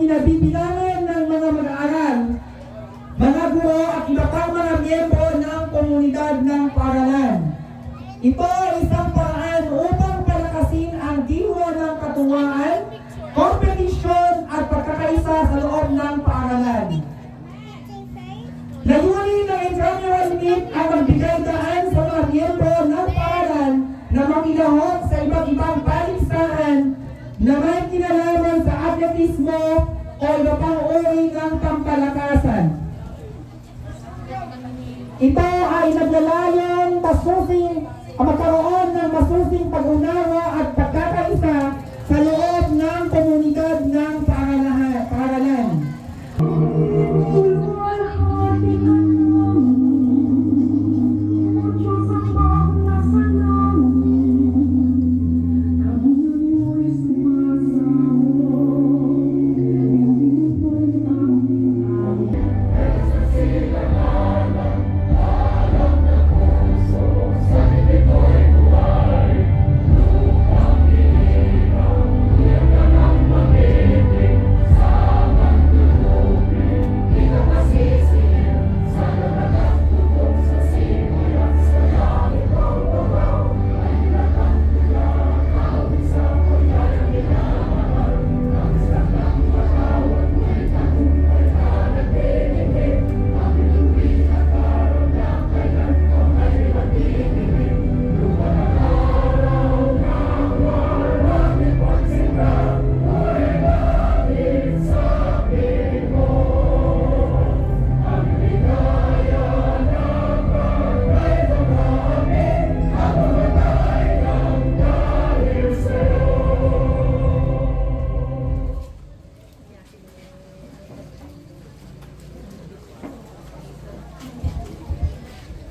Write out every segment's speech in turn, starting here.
kinabibilangan ng mga mag-aaral, mga guro at iba pang mga miyembro ng komunidad ng paaralan. Ito ay isang paraan upang palakasin ang diwa ng katuwaan, kompetisyon at pagkakaisa sa loob ng paaralan. Layunin ng intramural meet ang magbigay daan sa mga miyembro ng paaralan na makilahok sa iba't ibang paligsahan na may kinalaman sa atletismo o iba pang uri ng pampalakasan. Ito ay naglalayong magkaroon ng masusing pag-unawa at pagkakaisa sa loob ng komunidad ng paaralan.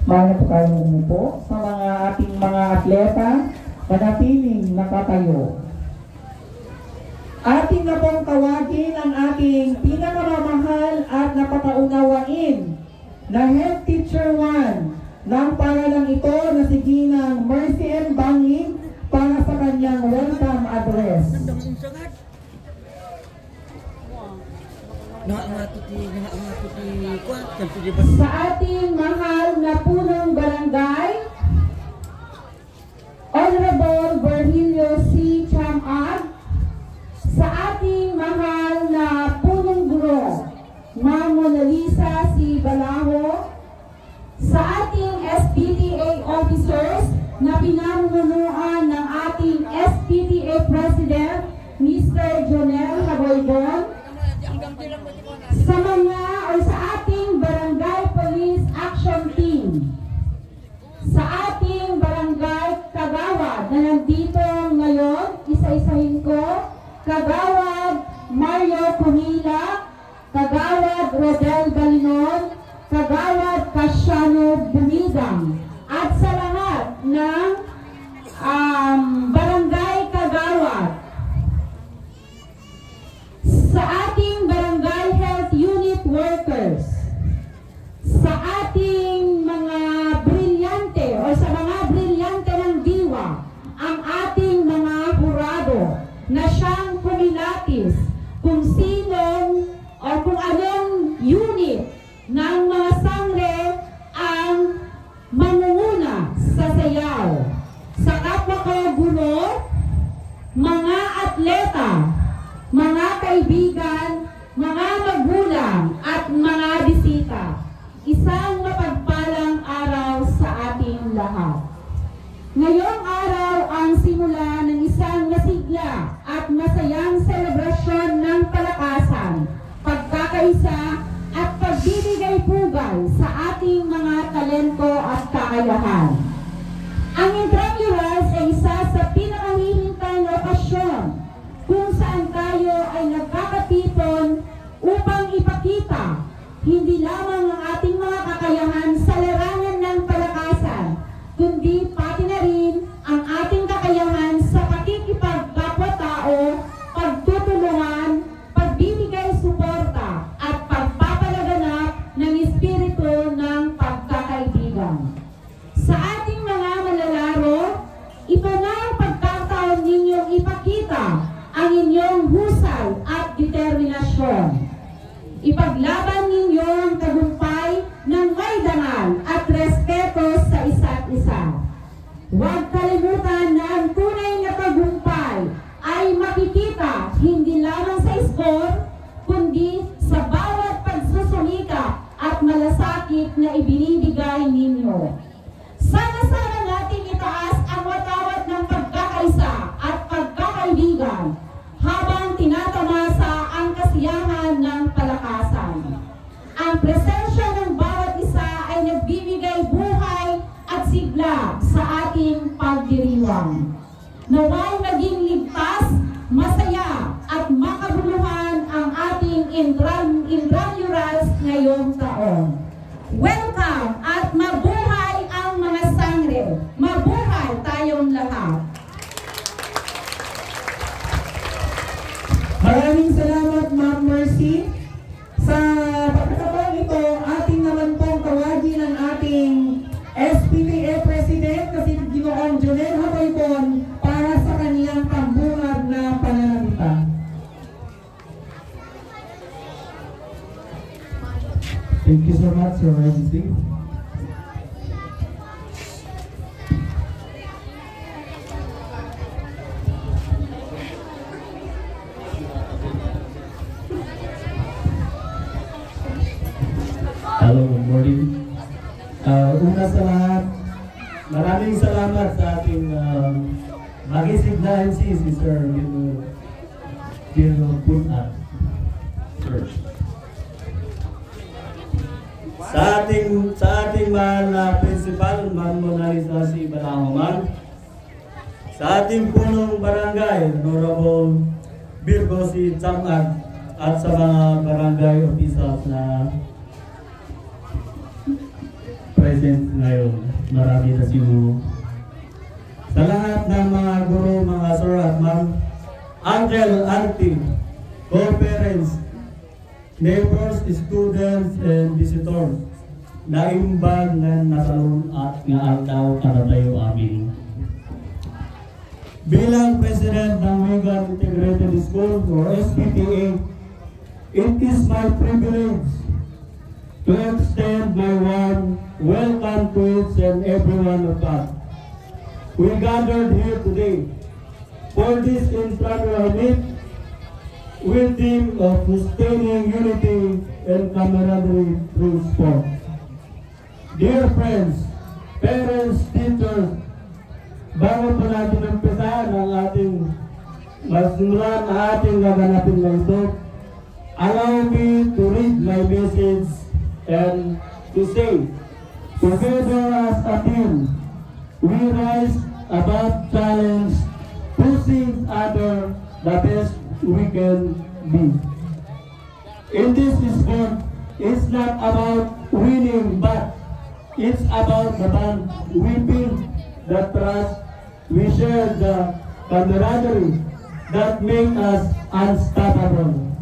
Mahal po kayo umupo sa ating mga atleta na napiling nakatayo. Ating na pong tawagin ang ating pinakamamahal at napataunawain na Head Teacher 1 ng paaralang ito na si Ginang Mercy M. Banging para sa kanyang welcome address. Sa ating mahal na punong barangay, Honorable Virgilio C. Chamad, sa ating mahal na punong guro, Ma'am Mona Lisa C. Balaho, sa ating SPTA officers na pinamumunuan ng ating SPTA President, Mr. Jonel Hagoybon, sa mga o sa ating Barangay Police Action Team, sa ating Barangay Kagawad na nandito ngayon, isa-isahin ko, Kagawad Mario Pumila, Kagawad Rodel Balinon, Kagawad Casiano Bumidang, at sa lahat ng Barangay Kagawad, sa ating Barangay Health Unit Workers, sa ating mga brilyante o sa mga brilyante ng diwa, ang ating mga hurado na siyang kumilatis kung sinong o kung anong unit ng mga sangre ang mangunguna sa sayaw, sa kapwa ko guro, mga atleta, mga kaibigan, mga magulang at mga bisita, isang mapagpalang araw sa ating lahat. Ngayong araw ang simula ng isang masigla at masayang selebrasyon ng palakasan, pagkakaisa at pagbibigay pugay sa ating mga talento at kakayahan. Ang Intramurals ay isa sa pinakahihintay na okasyon kung saan tayo ay nagkakatipon upang ipakita hindi lamang ang ating mga kakayahan sa larangan ng palakasan, kundi pati na rin ang ating kakayahan sa pakikipagkapwa-tao, pagtutulungan, pagbibigay suporta at pagpapalaganap ng espiritu ng pagkakaibigan. Sa ating mga malalaro, ito na ang pagkakataon ninyong ipakita ang inyong husay at determinasyon. Ipaglaban ninyo ang tagumpay ng may dangal at respeto sa isa't isa. Huwag kalimutan na ang tunay na tagumpay ay makikita hindi lamang sa score, kundi sa bawat pagsusumikap at malasakit na ibinibigay ninyo. Sana-sana natin itaas ang watawat ng pagkakaisa at pagkakaibigan habang tinatamasa ang kasiyahan ng palakasan. Ang presensya ng bawat isa ay nagbibigay buhay at sigla sa ating pagdiriwang. Naway maging ligtas, masaya at makabuluhan ang ating intramurals ngayong taon. Welcome at mabuhay ang mga sangre. Mabuhay tayong lahat. Maraming salamat, Ma'am Mercy. Sa pagkakataon ito, ating naman pong tawagin ang ating SPPA President kasi Ginoong Jonel Haboybon para sa kaniyang tambungad na pananalita. Thank you so much, Your Majesty. Hello, good morning. Una sa lahat, maraming salamat sa ating mag-isip na MC, si Sir Gino Punat. Sa ating mahal na principal, Ma'am Mona Lisa si Balahoman. Sa ating punong barangay, Honorable Virgo si Chamag, at sa mga barangay officials na present ngayon, marami na siguro. Sa lahat ng mga guro, mga sir at ma'am, uncle, auntie, co-parents, neighbors, students, and visitors, na imbag na nasalun at nga aldaw para tayo amin. Bilang President ng Vigan Integrated School or SPPA, it is my privilege to extend my warm welcome to each and every one of us. We gathered here today for this intramural meet with theme of sustaining unity and camaraderie through sport. Dear friends, parents, teachers, bago po natin umpisahan ang ating masimulan ang ating gaganapin na ito, allow me to read my message and to say, together as a team, we rise above challenge, pushing other the best we can be. In this sport, it's not about winning, but it's about the bond we build, the trust we share, the camaraderie that make us unstoppable.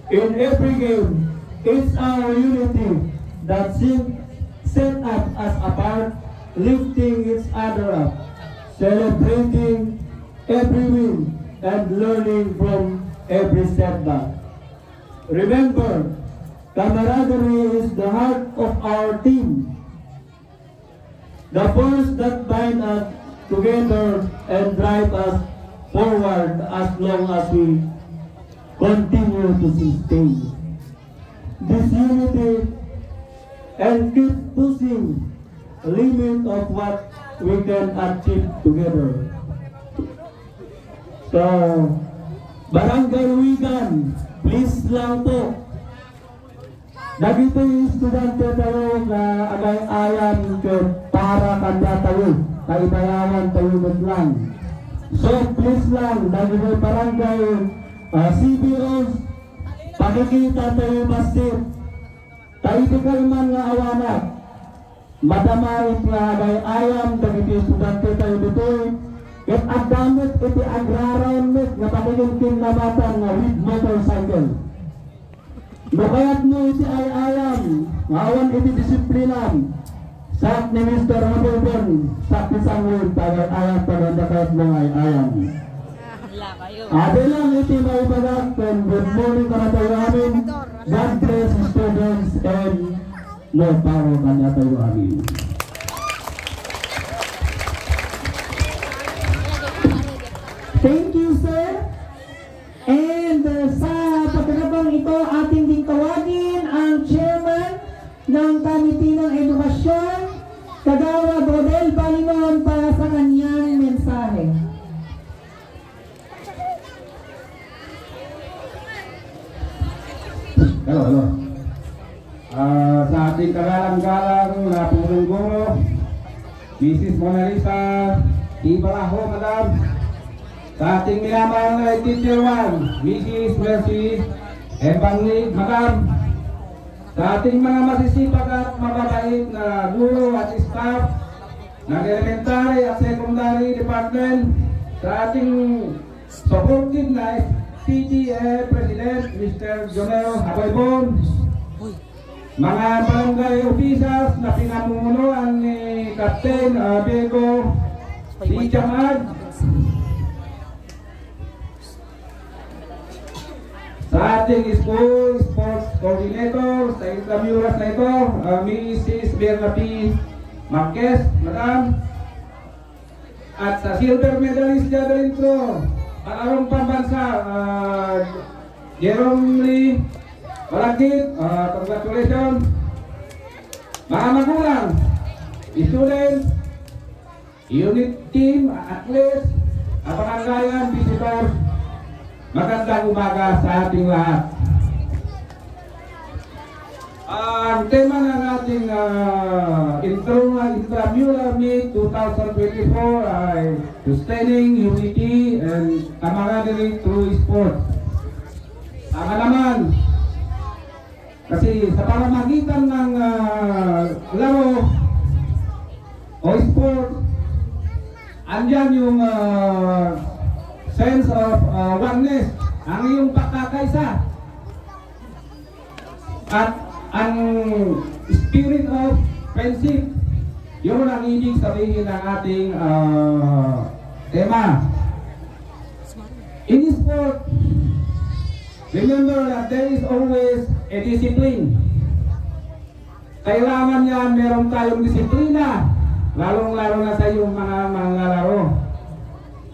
In every game, it's our unity that set us as apart, lifting each other up, celebrating every win, and learning from every setback. Remember, camaraderie is the heart of our team, the force that binds us together and drive us forward as long as we continue to sustain this unity and keep pushing the limit of what we can achieve together. So, Barangay Wigan, please lang po. Nagito yung estudyante tayo na agay-ayan para kanda tayo, kaibayawan tayo lang. So please lang, nagito barangay CBOs, pakikita tayo masip, tayo di man nga awanat, madamay nga agay-ayan, nagito yung estudyante tayo dito, at ang damit iti agraran mit, nga pakikintin na matan nga with motorcycle. Nukayat mo iti ay-ayam, ngawan iti disiplinan, sak ni Mr. Haboybon, sak ni Samuel, tagay-ayam, tagay-ayam mo ay-ayam. Abilang iti maibagang ken good morning kana tayo amin. God bless students and more power kana tayo amin. Thank you, sir. And sa pagkakataong ito, ating din tawagin ang chairman ng Committee ng Edukasyon, Kagawad Rodel Balimon, para sa kanyang mensahe. Hello. Sa ating kagalang-galang na punong guro, Mrs. Mona Lisa Ibaraho, Madam. Sa ating minamahal na Teacher 1, Mrs. Mercy Ebanglig, Madam. Sa ating mga masisipag at mababait na guro at staff ng elementary at secondary department. Sa ating supportive na PTA President, Mr. Jonel Haboybon. Mga barangay officials na pinamumunuan ni Captain Bego Lichamad. Sa ating school sports coordinator, sa intramuras na ito, Mrs. Berna P. Marquez, Madam. At sa silver medalist javelin throw, pangalawang pambansa, Jerome Lee Malagit, congratulations. Mga magulang, student, unit team, athletes, kapangalan, visitors, magandang umaga sa ating lahat. Ang tema ng ating intramural meet 2024 ay Sustaining Unity and Camaraderie through Sport. Tama naman, kasi sa pamamagitan ng laro o sport, andyan yung sense of oneness, ang iyong pagkakaisa, at ang spirit of friendship. Yun ang ibig sabihin ng ating tema. In sport, remember that there is always a discipline. Kailangan yan meron tayong disiplina, lalong-lalo na sa iyong mga laro.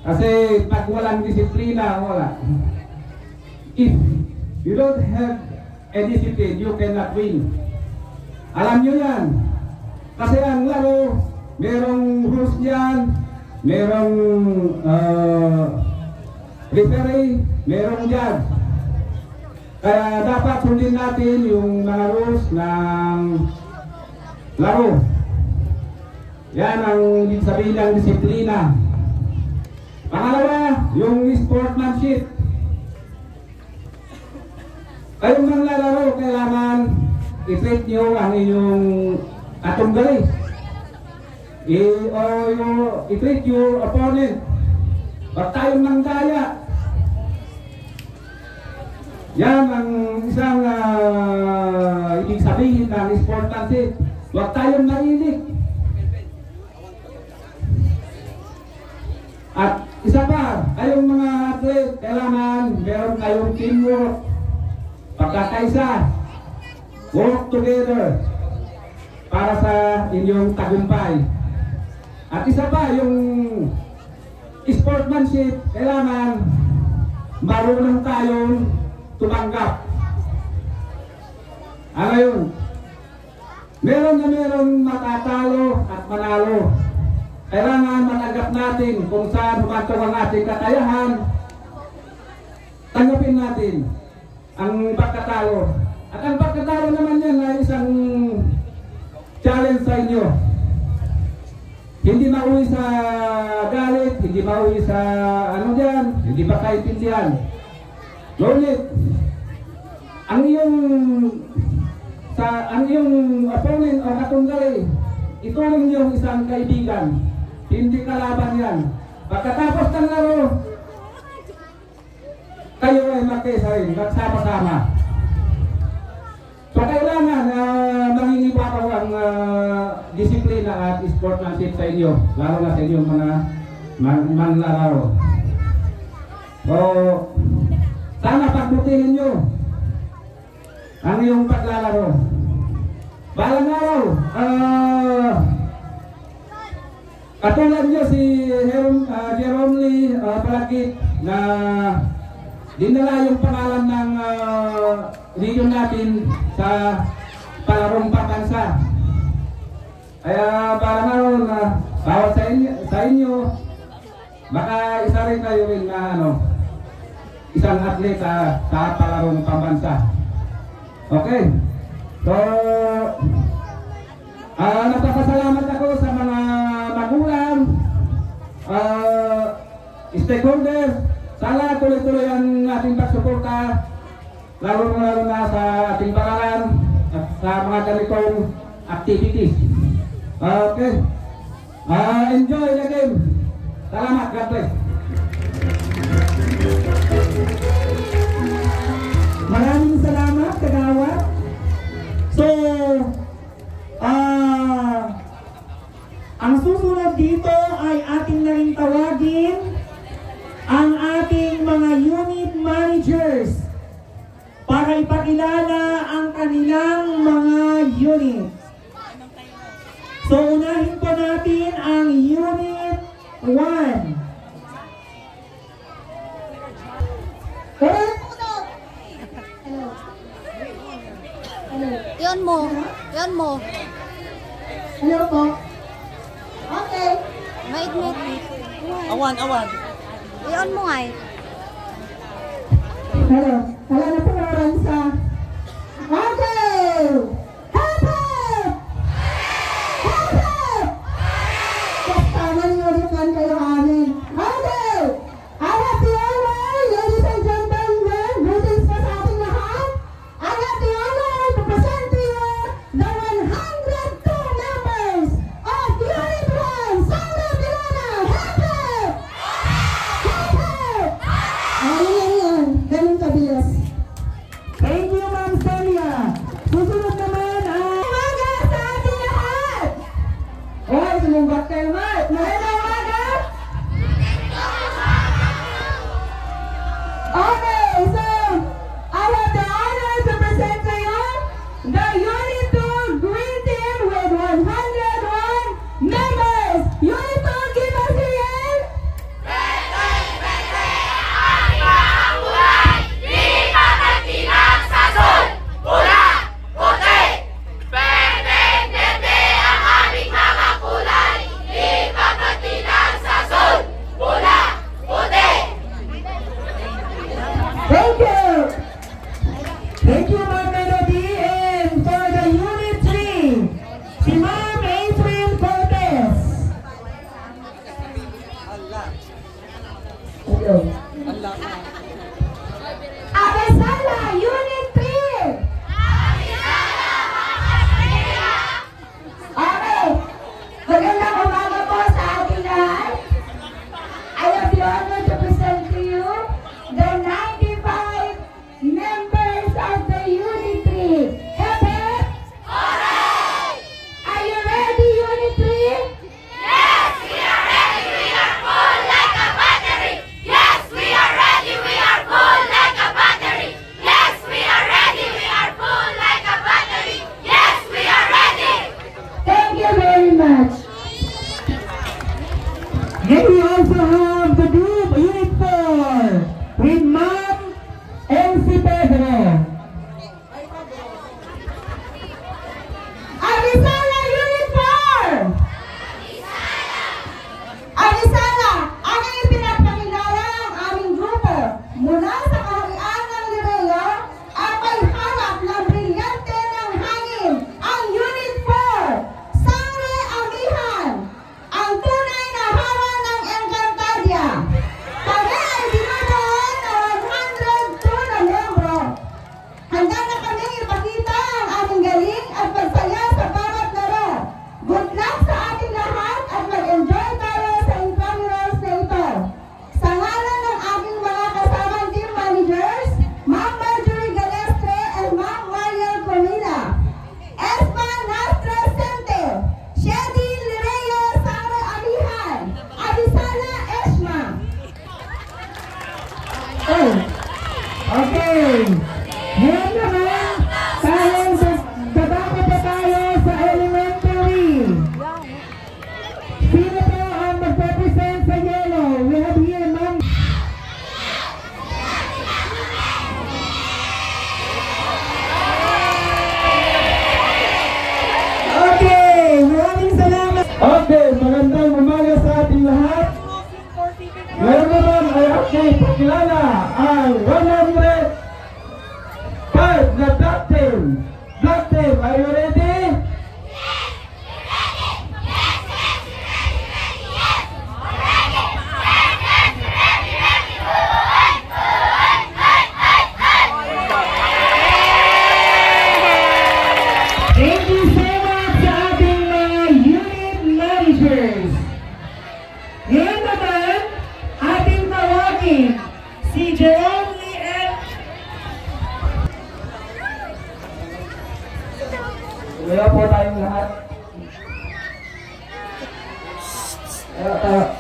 Kasi pag walang disiplina, wala. If you don't have a discipline, you cannot win. Alam nyo yan. Kasi ang laro, merong rules yan, merong referee, merong judge. Kaya dapat sundin natin yung mga rules ng laro. Yan ang ibig sabihin ng disiplina. Pangalawa, yung sportsmanship. Kayong mga lalaro, kailangan i-treat nyo ang inyong atunggali. I-treat your opponent. Huwag tayong manggaya. Yan ang isang ibig sabihin ng sportsmanship. Huwag tayong nainig. At isa pa, kayong mga athlete, kailangan meron kayong teamwork, pagkakaisa, work together para sa inyong tagumpay. At isa pa, yung sportsmanship, kailangan marunong tayong tumanggap. Ano yun? Meron matatalo at manalo. Kailangan matanggap natin kung saan humatong ang ating kakayahan. Tanggapin natin ang pagkatalo. At ang pagkatalo naman yan ay isang challenge sa inyo. Hindi mauwi sa galit, hindi mauwi sa ano dyan, hindi ba kaintindihan. Ngunit, ang iyong opponent o katunggali, ituring yung isang kaibigan, hindi kalaban yan. Pagkatapos ng laro, kayo ay magkaisa rin, magsama-sama. So kailangan mangingibabaw ang disiplina at sportsmanship sa inyo, lalo na sa inyong mga manlalaro. So, sana pagbutihin nyo ang iyong paglalaro. Balang araw, katulad nyo si Jerome Lee Palakit na dinala yung pangalan ng region natin sa palarong pambansa. Kaya balang araw na bawat sa inyo, baka isa rin kayo rin na isang atleta sa palarong pambansa. Okay. So, nagpapasalamat ako sa mga magulang, stakeholders. Sana tuloy-tuloy ang ating pagsuporta, lalo na sa ating paaralan at sa mga ganitong activities. Okay. Enjoy the game. Salamat. God bless. Maraming salamat, kagawad. So, ang susunod dito ay ating na rin tawagin ang ating mga unit managers para ipakilala ang kanilang mga unit. So, unahin po natin ang Unit 1. Yan mo. Yan mo. Hello po. Okay. Wait, wait. Awan. Yan mo nga eh. Hello. Wala na po naman sa... Okay! Help! Help! Help! Kastanan nyo rin kayo amin. Okay! I have the honor, ladies and gentlemen, greetings po sa ating lahat. I have the honor to present to you the 102 members of Unit 1, Sangre Pilana. Help! Help! Ayun. Ganun kabilis. Thank you, Ma'am Celia. Susunod naman ang... Umaga sa ating lahat! Oy, sumunggat kayo, Mat! Magandang umaga! Okay, so I have the honor to present to you the Unit 2 Green Team with 101 members! Unit 2, give us your hand! Thank you! Thank you, Ma'am Melody. And for the Unit 3, si Ma'am Adrian Cortez. Abisala, Unit 3! Okay, magandang umaga po sa ating lahat. I have the honor to present to you the 95 members of the Unit 3. Hep, hep! Hooray! Are you ready, Unit 3? Yes, we are ready. We are full like a battery. Yes, we are ready. We are full like a battery. Yes, we are ready. We are full like a battery. Yes, we are ready. Thank you very much. Then we also have the group Unit 4 with Ma'am MC Pedro. Abisala, Unit 4! Abisala, ang ipinapakilala ang aming grupo mula sa kaharian ng Lireya at may harap na brilyante ng hangin ang Unit 4, Sangre Amihan, ang tunay na hawa ng Encantadia. Kami ay dinadaan na 102 na membro. Okay. Ngayon naman, dahil dadako pa tayo sa elementary. Sino po ang magpapresent sa yellow? We have here, ma'am. Okay, maraming salamat. Okay, magandang umaga sa ating lahat. Ngayon naman ay aking pakilala ang 105 na black team. Black team, are you ready? Thank you so much sa ating mga unit managers. Ngayon naman, ating tawagin si Jerome Lee F. Kaya po tayong lahat.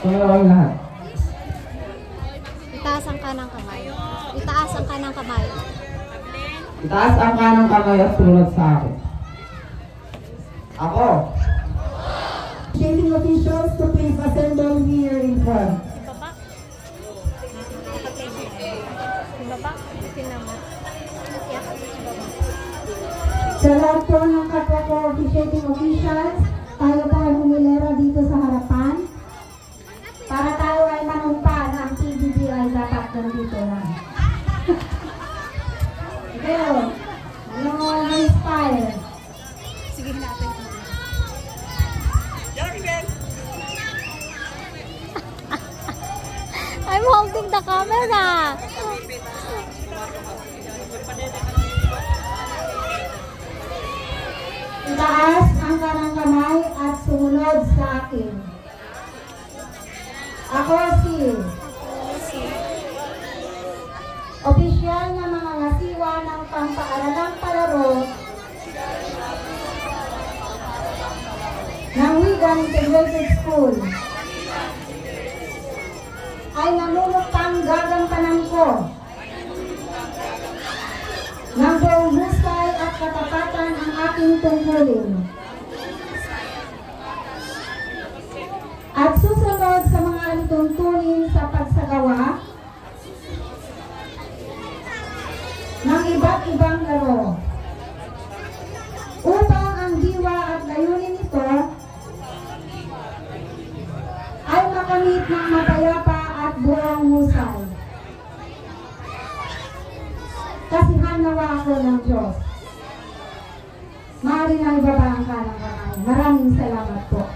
Kaya lahat. Itaas ang kanang kamay. Itaas ang kanang kamay. Itaas ang kanang kamay at sumunod sa akin. Ako. Shading officials to please assemble here in front. Sa lahat po ng kapwa ko officiating officials, tayo po ay humilera dito sa harapan. Para tayo ay manumpa ng PBB ay dapat nandito lang. Pero, ano mo na-inspire? Sige natin. I'm holding the camera. Itaas ang kanang kamay at sumunod sa akin. Ako si opisyal na mga ngasiwa ng pampaaralang palaro ng Wigan Integrated School ay namumutang gagampanan ko ng buong husay at katapatan ang aking tungkulin. At susunod sa mga alituntunin sa pagsagawa ng iba't ibang laro upang ang diwa at layunin nito ay makamit ng mapayapa at buong husay. Kasihan nawa ako ng Diyos. Maaari na ibaba ang kanang kamay. Maraming salamat po.